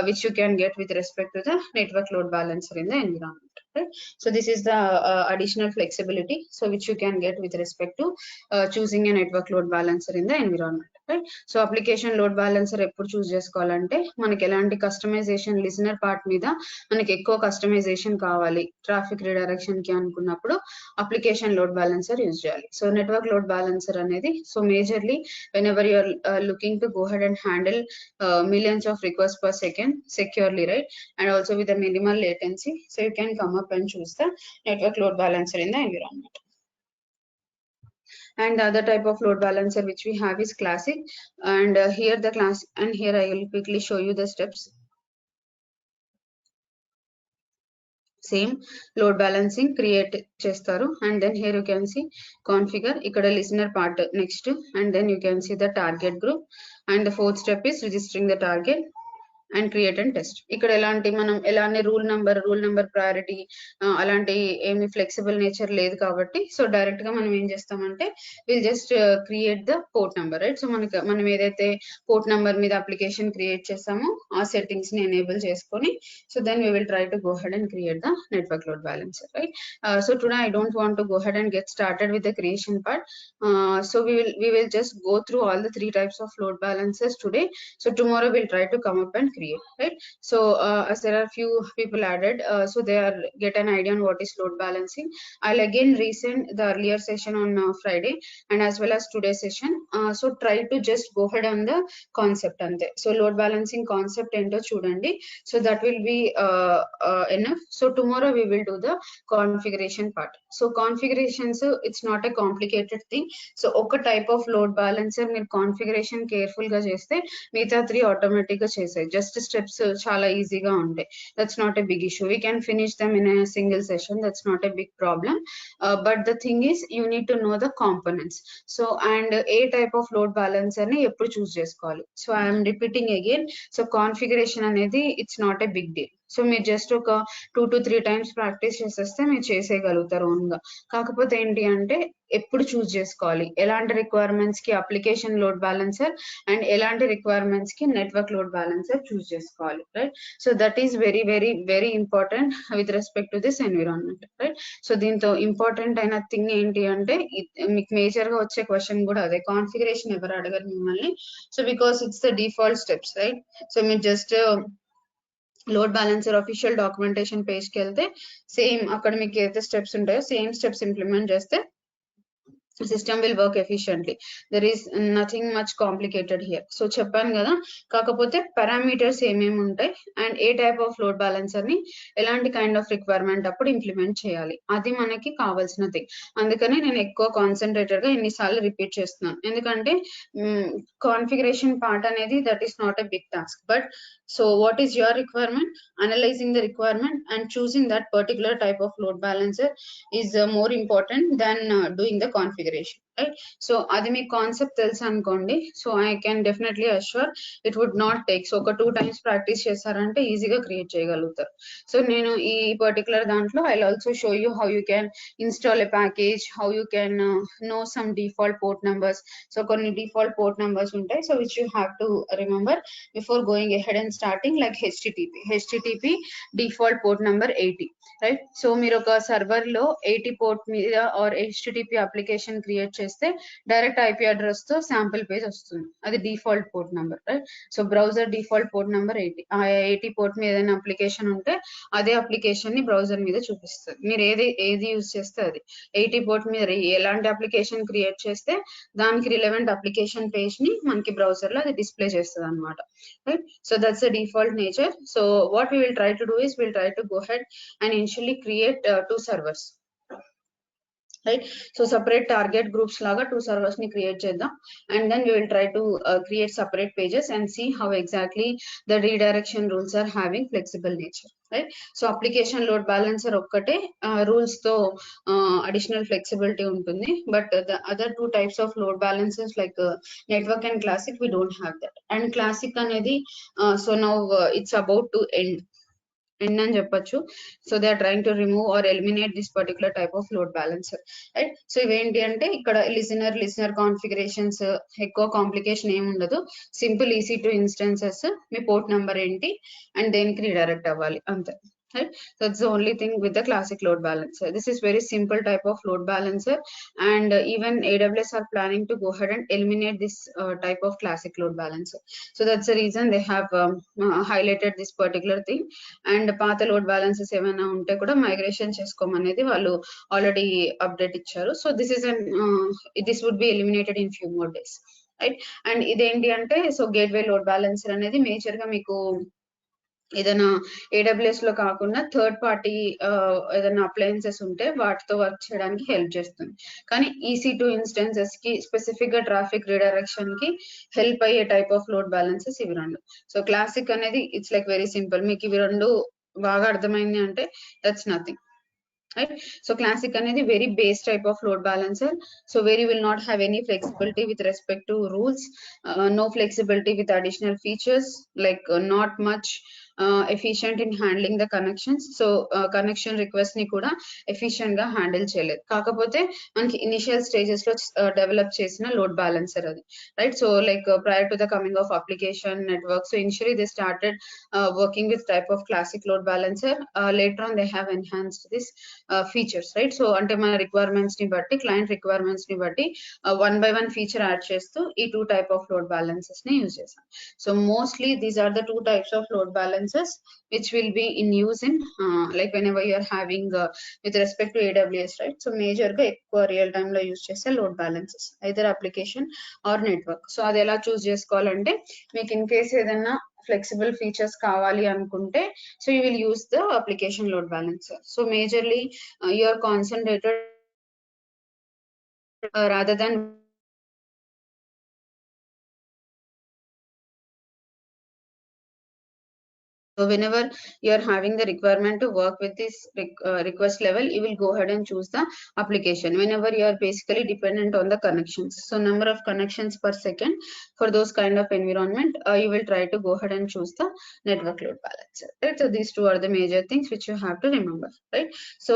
which you can get with respect to the network load balancer in the environment, right. So this is the additional flexibility so which you can get with respect to choosing a network load balancer in the environment, right. So application load balancer ఎప్పుడు చూస్ చేసుకోవాలంటే మనకి ఎలాంటి customization listener part మీద మనకి ఎక్కువ customization కావాలి traffic redirection కి అనుకున్నప్పుడు అప్లికేషన్ లోడ్ బ్యాలెన్సర్ యూజ్ చేయాలి. సో నెట్వర్క్ లోడ్ బ్యాలెన్సర్ అనేది so majorly whenever you're looking to go ahead and handle millions of requests per second securely, right, and also with a minimal latency, so you can come up and choose the network load balancer in the environment. And the other type of load balancer which we have is classic, and here the class, and here I will quickly show you the steps. Same load balancing create చేస్తారు, and then here you can see configure, ఇక్కడ listener part next, and then you can see the target group, and the fourth step is registering the target and create and test. ఇక్కడ ఎలాంటి మనం ఎలాంటి rule number priority అలాంటి ఏమి flexible nature లేదు కాబట్టి so direct గా మనం ఏం చేస్తామంటే will just create the port number, right. So మనం ఏదైతే పోర్ట్ నెంబర్ మీద అప్లికేషన్ క్రియేట్ చేసామో ఆ సెట్టింగ్స్ ని ఎనేబుల్ చేసుకొని so then we will try to go ahead and create the network load balancer, right. So today I don't want to go ahead and get started with the creation part, so we will just go through all the three types of load balancers today. So tomorrow we'll try to come up and create create, right? So as there are few people added, so they are get an idea on what is load balancing. I'll again resend the earlier session on Friday and as well as today's session. So try to just go ahead on the concept ante. So load balancing concept ento chudandi. So that will be enough. So tomorrow we will do the configuration part. So configurations, it's not a complicated thing. So oka type of load balancer meer configuration careful ga cheste మిగతా 3 automatic గా చేసాయి. Just steps చాలా ఈజీగా ఉంటాయి. That's not a big issue. We can finish them in a single session. That's not a big problem. But the thing is you need to know the components. So and ఏ type of load balancer ని ఎప్పుడు choose చేసుకోవాలి. So I'm repeating again. So configuration అనేది it's not a big deal. So మీరు just ఒక 2 to 3 times practice చేసేస్తే మీరు చేసేయగలుగుతారు own గా. కాకపోతే ఏంటి అంటే ఎప్పుడు చూస్ చేసుకోవాలి, ఎలాంటి రిక్వైర్మెంట్స్ కి అప్లికేషన్ లోడ్ బ్యాలెన్సర్ అండ్ ఎలాంటి రిక్వైర్మెంట్స్ కి నెట్వర్క్ లోడ్ బ్యాలెన్సర్ చూస్ చేసుకోవాలి, right? So that is very very very important with respect to this environment, right? So దీంతో ఇంపార్టెంట్ అయిన థింగ్ ఏంటి అంటే మీకు మేజర్ గా వచ్చే క్వశ్చన్ కూడా అదే, కాన్ఫిగరేషన్ ఎవరు అడగరు మిమ్మల్ని. So because it's the default steps, right? So మీరు just load balancer official documentation page కి వెళ్తే సేమ్ అక్కడ మీకు ఏదైతే స్టెప్స్ ఉంటాయో సేమ్ స్టెప్స్ ఇంప్లిమెంట్ చేస్తే system will work efficiently. There is nothing much complicated here. So చెప్పాను కదా, కాకపోతే పారామీటర్స్ ఏమేమి ఉంటాయి అండ్ ఏ టైప్ ఆఫ్ లోడ్ బ్యాలెన్సర్ ని ఎలాంటి కైండ్ ఆఫ్ రిక్వైర్మెంట్ అప్పుడు ఇంప్లిమెంట్ చేయాలి, అది మనకి కావాల్సిన థింగ్. అందుకని నేను ఎక్కువ కాన్సన్ట్రేటెడ్ గా ఎన్నిసార్లు రిపీట్ చేస్తున్నాను, ఎందుకంటే కాన్ఫిగరేషన్ పార్ట్ అనేది that is not a big task. But so what is your requirement, analyzing the requirement and choosing that particular type of load balancer is more important than doing the configuration, right? So adi mee concept telusu anukondi, so I can definitely assure it would not take, so oka 2 times practice chesarante easy ga create cheyagalutaru. So nenu ee particular dantlo I'll also show you how you can install a package, how you can know some default port numbers. So konni default port numbers untai, so which you have to remember before going ahead and starting, like http default port number 80, right? So మీరు ఒక server లో 80 port మీద are http application create చేస్తే direct IP address తో sample page వస్తుంది, అది default port number, right? So browser default port number 80. ఆ 80 port మీద ఏదైనా అప్లికేషన్ ఉంటే అదే అప్లికేషన్ ని బ్రౌజర్ మీద చూపిస్తుంది. మీరు ఏది యూజ్ చేస్తే అది 80 పోర్ట్ మీద ఎలాంటి అప్లికేషన్ క్రియేట్ చేస్తే దానికి రిలవెంట్ అప్లికేషన్ పేజ్ ని మనకి బ్రౌజర్ లో అది డిస్ప్లే చేస్తుంది అనమాట, right? So that's the default nature. So what we will try to do is we'll try to go ahead and initially create 2 servers, right? So separate target groups laga 2 servers ni create cheddam, and then we will try to create separate pages and see how exactly the redirection rules are having flexible nature, right? So application load balancer okkate rules tho additional flexibility untundi, but the other 2 types of load balancers like network and classic, we don't have that. And classic anedi so now it's about to end అని చెప్పొచ్చు. So they are trying to remove or eliminate this particular type of load balancer, right? So ఇవేంటి అంటే ఇక్కడ listener configurations, ఎక్కువ complication ఏమి ఉండదు. Simple EC2 instances, మీ port number ఏంటి అండ్ దేనికి రీడైరెక్ట్ అవ్వాలి, అంతే, right? That's the only thing with the classic load balancer. This is very simple type of load balancer, and even AWS are planning to go ahead and eliminate this type of classic load balancer. So that's the reason they have highlighted this particular thing. And path load balancers ఏమైనా ఉంటే కూడా migration చేసుకోమనేది వాళ్ళు already update ఇచ్చారు. So this is an this would be eliminated in few more days, right? And ఇదేంటి అంటే so gateway load balancer అనేది major గా మీకు ఏదైనా AWS లో కాకుండా థర్డ్ పార్టీ ఏదైనా అప్లయన్సెస్ ఉంటే వాటితో వర్క్ చేయడానికి హెల్ప్ చేస్తుంది. కానీ EC2 ఇన్స్టెన్సెస్ కి స్పెసిఫిక్ గా ట్రాఫిక్ రీడైరెక్షన్ కి హెల్ప్ అయ్యే టైప్ ఆఫ్ లోడ్ బ్యాలెన్సెస్ ఇవి రెండు. సో క్లాసిక్ అనేది ఇట్స్ లైక్ వెరీ సింపుల్, మీకు ఇవి రెండు బాగా అర్థమైంది అంటే that's nothing, right? So classic anedi very base type of load balancer, so where you will not have any flexibility with respect to rules, no flexibility with additional features, like not much efficient in handling the connections. So connection request ni kuda efficient ga handle cheyaledu. Kakapothe manki initial stages lo develop chesina load balancer adi, right? So like prior to the coming of application network, so initially they started working with type of classic load balancer. Later on they have enhanced this features, right? So ante mana requirements ni batti, client requirements ni batti one by one feature add chestu ee two type of load balancers ni use chesam. So mostly these are the two types of load balancers which will be in use in like whenever you are having with respect to AWS, right? So major ga ఎక్కువ real time లో use చేసే load balancers either application or network. So అది ఎలా చూస్ చేసుకోవాలంటే మీకు in case ఏదైనా flexible features kavali anukunte, so you will use the application load balancer. So majorly you are concentrated rather than so whenever you are having the requirement to work with this request level, you will go ahead and choose the application. Whenever you are basically dependent on the connections, so number of connections per second for those kind of environment, you will try to go ahead and choose the network load balancer, right? So these two are the major things which you have to remember, right? So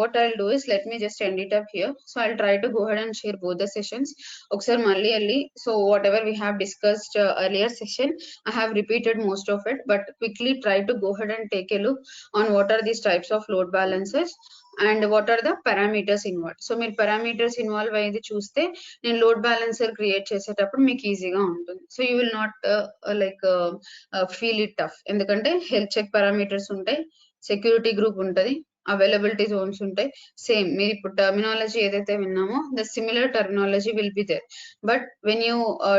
what I'll do is let me just end it up here. So I'll try to go ahead and share both the sessions. So whatever we have discussed earlier session, I have repeated most of it, but quickly try to go ahead and take a look on what are these types of load balancers and what are the parameters involved. So మీరు parameters involve అయ్యేది చూస్తే నేను load balancer create చేసేటప్పుడు మీకు ఈజీగా ఉంటుంది. So you will not feel it tough, ఎందుకంటే health check parameters ఉంటాయి, security group ఉంటది, అవైలబిలిటీ జోన్స్ ఉంటాయి. సేమ్ మీరు ఇప్పుడు టర్మినాలజీ ఏదైతే విన్నామో the similar terminology will be there. But when you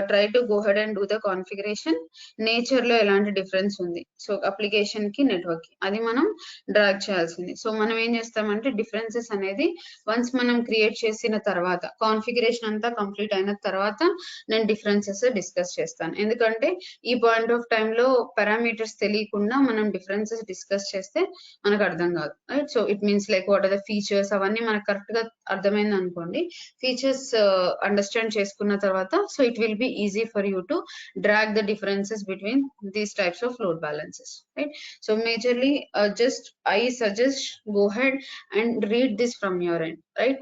try to go ahead and do the configuration, nature లో ఎలాంటి డిఫరెన్స్ ఉంది, సో అప్లికేషన్ కి నెట్వర్క్ కి అది మనం డ్రాగ్ చేయాల్సింది. సో మనం ఏం చేస్తామంటే డిఫరెన్సెస్ అనేది వన్స్ మనం క్రియేట్ చేసిన తర్వాత, కాన్ఫిగరేషన్ అంతా కంప్లీట్ అయిన తర్వాత నేను డిఫరెన్సెస్ డిస్కస్ చేస్తాను. ఎందుకంటే ఈ పాయింట్ ఆఫ్ టైమ్ లో పారామీటర్స్ తెలియకుండా మనం డిఫరెన్సెస్ డిస్కస్ చేస్తే మనకు అర్థం కాదు, right? So it means like what are the features అవన్నీ మనకు కరెక్ట్ గా అర్థమైంది అనుకోండి, ఫీచర్స్ అండర్స్టాండ్ చేసుకున్న తర్వాత so it will be easy for you to drag the differences between these types of load balances, right? So majorly just I suggest go ahead and read this from your end, right?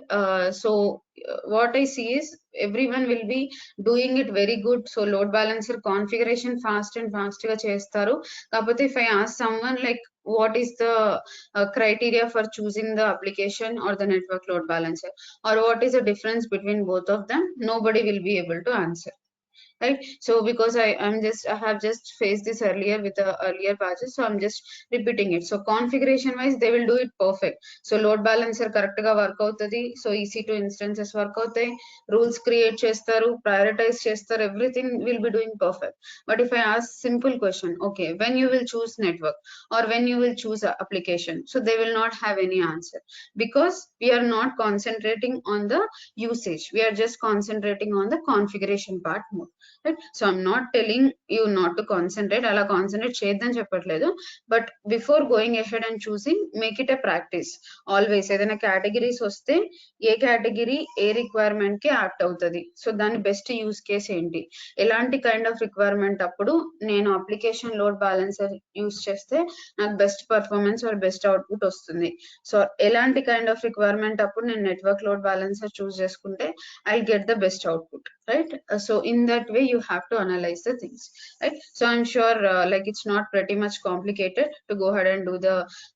What I see is everyone will be doing it very good. So load balancer configuration fast and fast ga chestaru. Kapothe if I ask someone like what is the criteria for choosing the application or the network load balancer, or what is the difference between both of them, nobody will be able to answer, right? So because I have just faced this earlier with the earlier batches, so I'm just repeating it. So configuration wise they will do it perfect. So load balancer correct ga work avutadi, so EC2 instances work avutayi, rules create chestaru, prioritize chestaru, everything will be doing perfect. But if I ask simple question, okay, when you will choose network or when you will choose a application, so they will not have any answer, because we are not concentrating on the usage, we are just concentrating on the configuration part more, right? So I'm not telling you not to concentrate, ala concentrate cheyadani cheppatledu, but before going ahead and choosing, make it a practice. Always ఏదైనా categories వస్తే ఏ category ఏ requirement కి apt అవుతది, so దాని best use case ఏంటి, ఎలాంటి kind of requirement అప్పుడు నేను application load balancer use చేస్తే నాకు best performance or best output వస్తుంది, సో ఎలాంటి కైండ్ ఆఫ్ రిక్వైర్మెంట్ అప్పుడు నేను నెట్వర్క్ లోడ్ బ్యాలెన్సర్ చూస్ చేసుకుంటే I get the best output, right? So in that way you have to analyze the things, right? So I'm sure like it's not pretty much complicated to go ahead and do the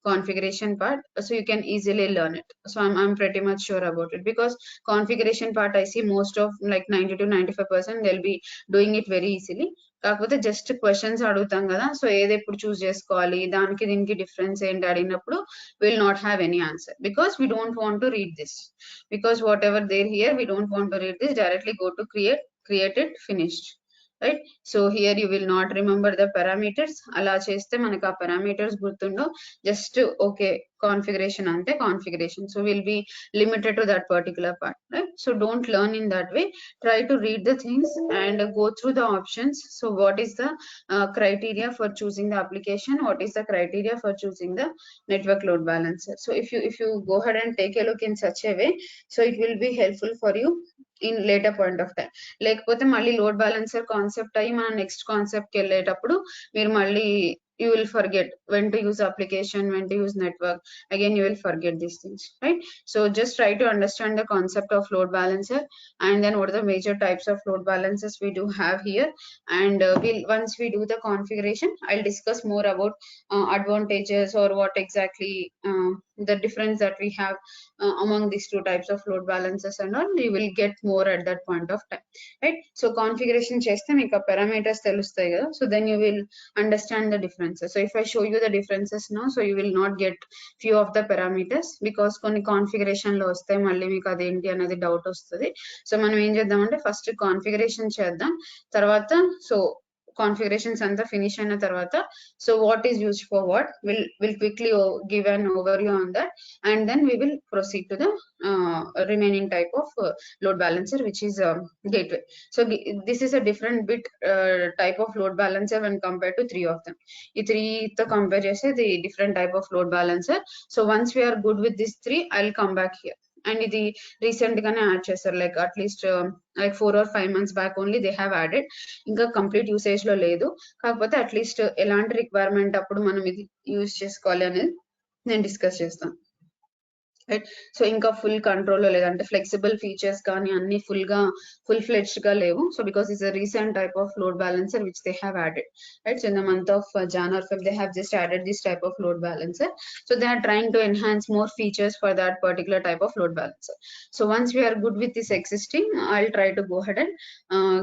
configuration part, so you can easily learn it. So I'm pretty much sure about it, because configuration part I see most of like 90 to 95% they'll be doing it very easily. కాకపోతే just questions అడుగుతాం కదా, so ఏది ఎప్పుడు choose చేసుకోవాలి, దానికి దీనికి difference ఏంటి అడిగినప్పుడు will not have any answer, because we don't want to read this, because whatever there here we don't want to read this, directly go to create it, finished, right? So here you will not remember the parameters, ala cheste manaku aa parameters gurtundo, just okay configuration ante configuration, so we'll be limited to that particular part, right? So don't learn in that way, try to read the things and go through the options. So what is the criteria for choosing the application, what is the criteria for choosing the network load balancer. So if you go ahead and take a look in such a way, so it will be helpful for you in later point of time. లేకపోతే మళ్ళీ load balancer concept అయ్యి మనం next concept కి వెళ్ళేటప్పుడు మీరు మళ్ళీ you will forget when to use application, when to use network. Again, you will forget these things, right? So just try to understand the concept of load balancer, and then what are the major types of load balancers we do have here. And once we do the configuration, I'll discuss more about advantages or what exactly the difference that we have among these two types of load balancers and all. You will get more at that point of time, right? So configuration cheste meeku parameters telustayi kada, so then you will understand the differences. So if I show you the differences now, so you will not get few of the parameters, because కొన్ని configuration లో వస్తాయి, మళ్ళీ మీకు అదేంటి అనేది doubt వస్తుంది. So మనం ఏం చేద్దామంటే ఫస్ట్ కాన్ఫిగరేషన్ చేద్దాం, తర్వాత సో configurations అంతా ఫినిష్ అయిన తర్వాత, so what is used for what, will quickly give an overview on that, and then we will proceed to the remaining type of load balancer, which is gateway. So this is a different bit type of load balancer when compared to three of them. ఈ three తో compare చేస్తే the different type of load balancer. So once we are good with these three, I'll come back here. And ఇది recent గానే add చేస్తారు, like at least like 4 or 5 months back only they have added. ఇంకా complete usage లో లేదు, కాకపోతే at least ఎలాంటి requirement అప్పుడు మనం ఇది యూజ్ చేసుకోవాలి అనేది నేను డిస్కస్ చేస్తాను, రైట్? సో ఇంకా ఫుల్ కంట్రోల్ లో లేదంటే ఫ్లెక్సిబుల్ ఫీచర్స్ కానీ అన్ని ఫుల్ ఫ్లెడ్జ్డ్ గా లేవు. So because it's a recent type of load balancer which they have added, right? So in the month of Jan or Feb they have just added this type of load balancer. So they are trying to enhance more features for that particular type of load balancer. So once we are good with this existing, I'll try to go ahead and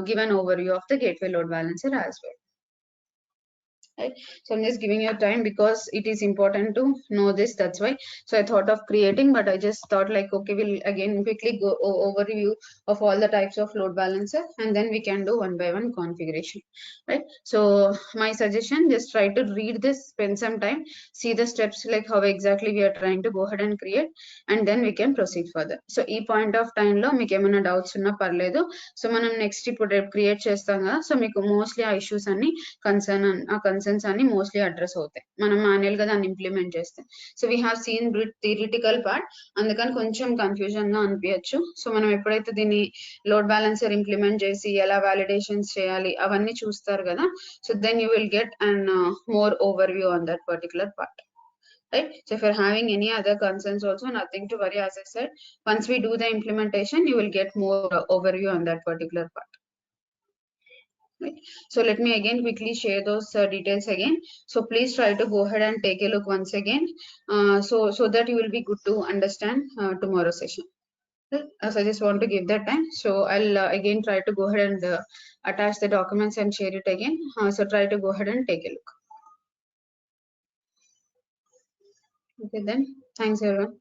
give an overview of the gateway load balancer as well. Right? So I'm just giving you time because it is important to know this, that's why. So I thought of creating, but I just thought like, okay, we'll again quickly go overview of all the types of load balancer, and then we can do one by one configuration, right? So my suggestion, just try to read this, spend some time, see the steps, like how exactly we are trying to go ahead and create, and then we can proceed further. So e point of time lo meeku emana doubts unna parledu. So manam next ipudu create chestam kada, so meeku mostly aa issues anni concerns అని mostly address అవుతాయి మనం manual గా దాన్ని implement చేస్తే. So we have seen theoretical part, అందుకని కొంచెం confusion గా అనిపించచ్చు. So మనం ఎప్పుడైతే దీన్ని లోడ్ బ్యాలెన్సర్ ఇంప్లిమెంట్ చేసి ఎలా వాలిడేషన్స్ చేయాలి అవన్నీ చూస్తారు కదా, so then you will get and more overview on that particular part, right? So if you're having any other concerns also, nothing to worry. As I said, once we do the implementation, you will get more overview on that particular part. Right. So let me again quickly share those details again. So please try to go ahead and take a look once again, so that you will be good to understand tomorrow's session. Right. So I just want to give that time. So I'll again try to go ahead and attach the documents and share it again. So try to go ahead and take a look. Okay then. Thanks everyone.